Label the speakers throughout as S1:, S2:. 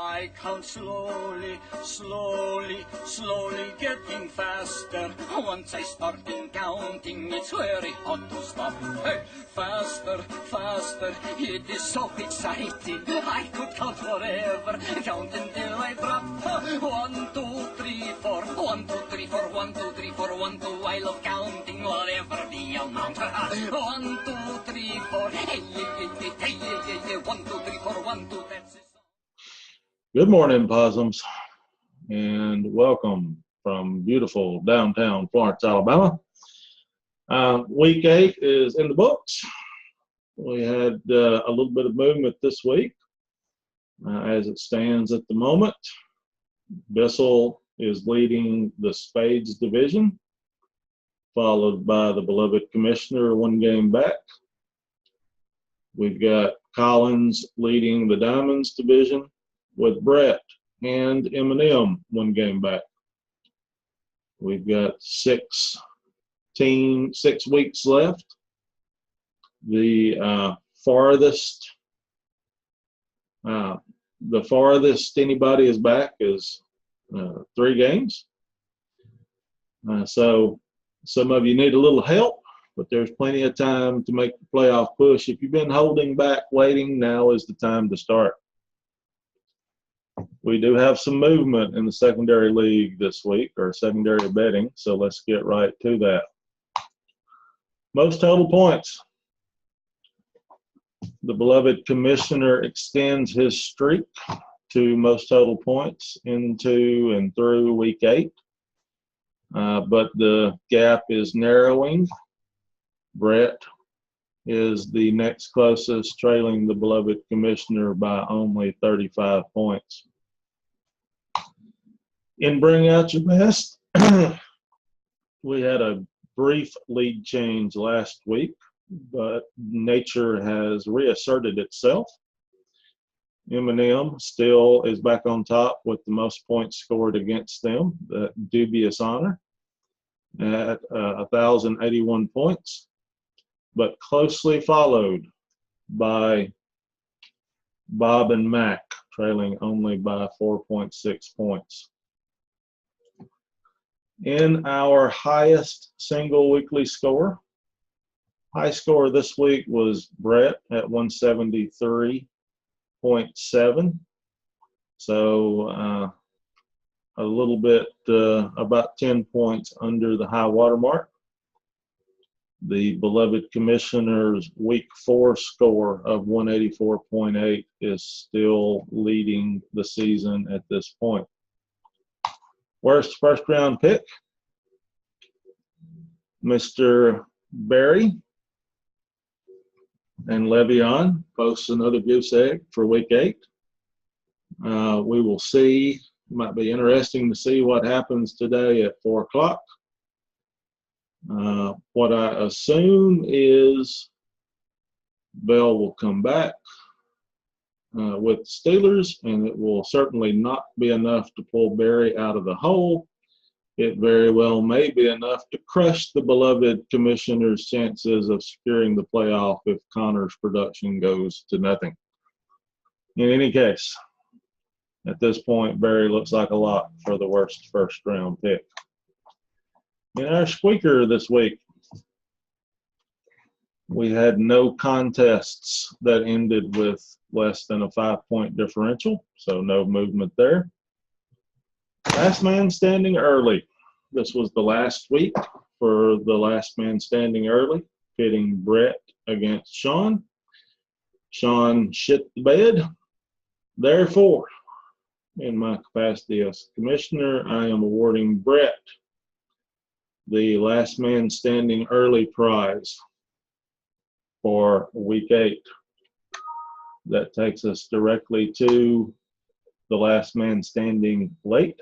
S1: I count slowly, slowly, slowly getting faster. Once I start counting, it's very hard to stop. Hey, faster, faster, it is so exciting. I could count forever, count until I drop. 1, 2, 3, 4, 1, 2, 3, 4, 1, 2, 3, 4, 1, 2. I love counting whatever the amount. 1, 2, 3, 4, hey, hey, hey, hey, hey, hey, 1, 2, 3, 4, 1, 2, that's it.
S2: Good morning, Possums, and welcome from beautiful downtown Florence, Alabama. Week 8 is in the books. We had a little bit of movement this week. As it stands at the moment, Bissell is leading the Spades division, followed by the beloved Commissioner 1 game back. We've got Collins leading the Diamonds division, with Brett and M&M 1 game back. We've got 6 weeks left. The farthest anybody is back is 3 games. So some of you need a little help, but there's plenty of time to make the playoff push. If you've been holding back, waiting, now is the time to start. We do have some movement in the secondary league this week, or secondary betting, so let's get right to that. Most total points. The beloved Commissioner extends his streak to most total points into and through week 8, but the gap is narrowing. Brett is the next closest, trailing the beloved Commissioner by only 35 points. In Bring Out Your Best, we had a brief lead change last week, but nature has reasserted itself. M&M still is back on top with the most points scored against them, that dubious honor, at 1,081 points, but closely followed by Bob and Mac, trailing only by 4.6 points. In our highest single weekly score, high score this week was Brett at 173.7. So a little bit, about 10 points under the high water mark. The beloved Commissioner's week 4 score of 184.8 is still leading the season at this point. Worst first round pick, Mr. Barry and Le'Veon posts another goose egg for week 8. We will see. It might be interesting to see what happens today at 4 o'clock. What I assume is Bell will come back with the Steelers, and it will certainly not be enough to pull Barry out of the hole. It very well may be enough to crush the beloved Commissioner's chances of securing the playoff if Connor's production goes to nothing. In any case, at this point, Barry looks like a lot for the worst first round pick. In our squeaker this week, we had no contests that ended with less than a 5-point differential, so no movement there. Last man standing early. This was the last week for the last man standing early, pitting Brett against Sean. Sean shit the bed. Therefore, in my capacity as Commissioner, I am awarding Brett the last man standing early prize for week 8. That takes us directly to the last man standing late.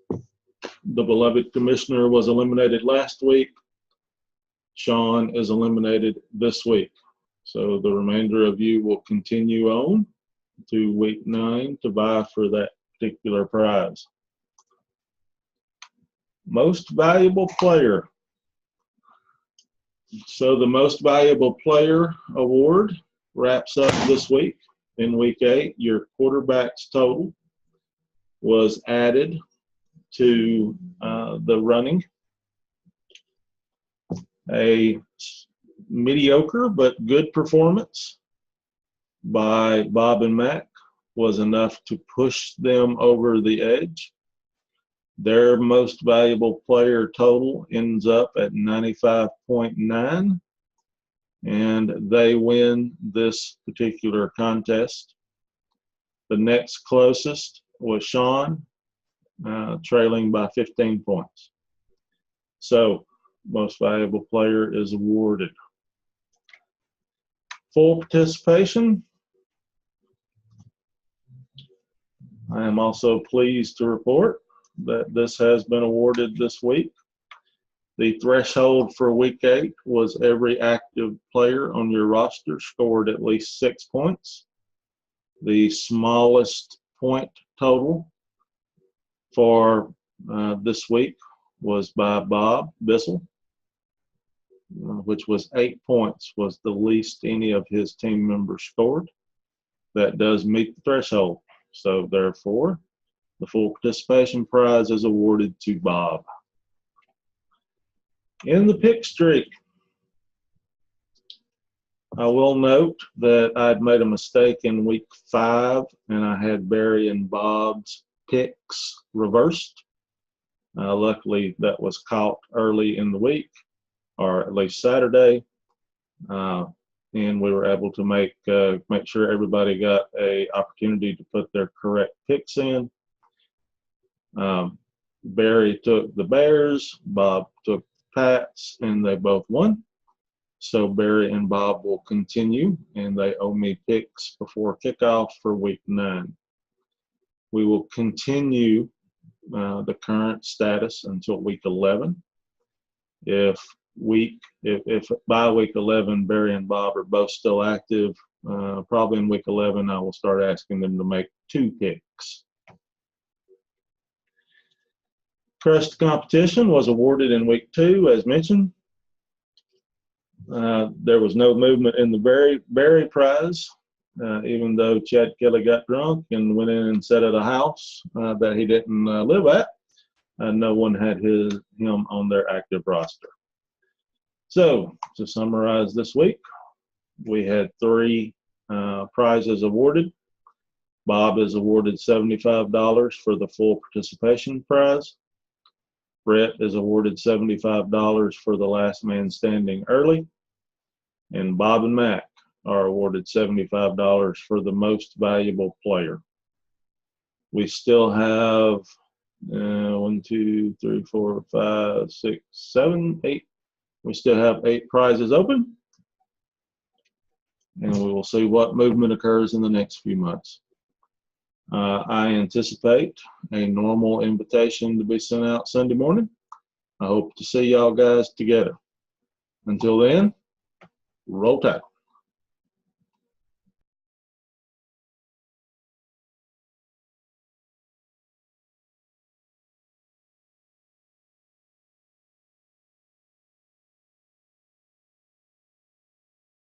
S2: The beloved Commissioner was eliminated last week. Sean is eliminated this week. So the remainder of you will continue on to week 9 to vie for that particular prize. Most valuable player. So the most valuable player award wraps up this week in week 8, your quarterback's total was added to the running. A mediocre but good performance by Bob and Mac was enough to push them over the edge. Their most valuable player total ends up at 95.9, and they win this particular contest. The next closest was Sean, trailing by 15 points. So, most valuable player is awarded. Full participation. I am also pleased to report that this has been awarded this week. The threshold for week 8 was every active player on your roster scored at least 6 points. The smallest point total for this week was by Bob Bissell, which was 8 points, was the least any of his team members scored. That does meet the threshold. So therefore, the full participation prize is awarded to Bob. In the pick streak, I will note that I'd made a mistake in week 5, and I had Barry and Bob's picks reversed. Luckily, that was caught early in the week, or at least Saturday, and we were able to make sure everybody got an opportunity to put their correct picks in. Barry took the Bears, Bob took Pats, and they both won. So Barry and Bob will continue, and they owe me picks before kickoff for week 9. We will continue the current status until week 11. If by week 11 Barry and Bob are both still active, probably in week 11 I will start asking them to make 2 picks. Crest competition was awarded in week 2, as mentioned. There was no movement in the Barry prize, even though Chad Kelly got drunk and went in and sat at a house that he didn't live at. No one had him on their active roster. So, to summarize this week, we had 3 prizes awarded. Bob is awarded $75 for the full participation prize. Brett is awarded $75 for the last man standing early. And Bob and Mac are awarded $75 for the most valuable player. We still have 1, 2, 3, 4, 5, 6, 7, 8. We still have 8 prizes open. And we will see what movement occurs in the next few months. I anticipate a normal invitation to be sent out Sunday morning. I hope to see y'all guys together. Until then, roll tide.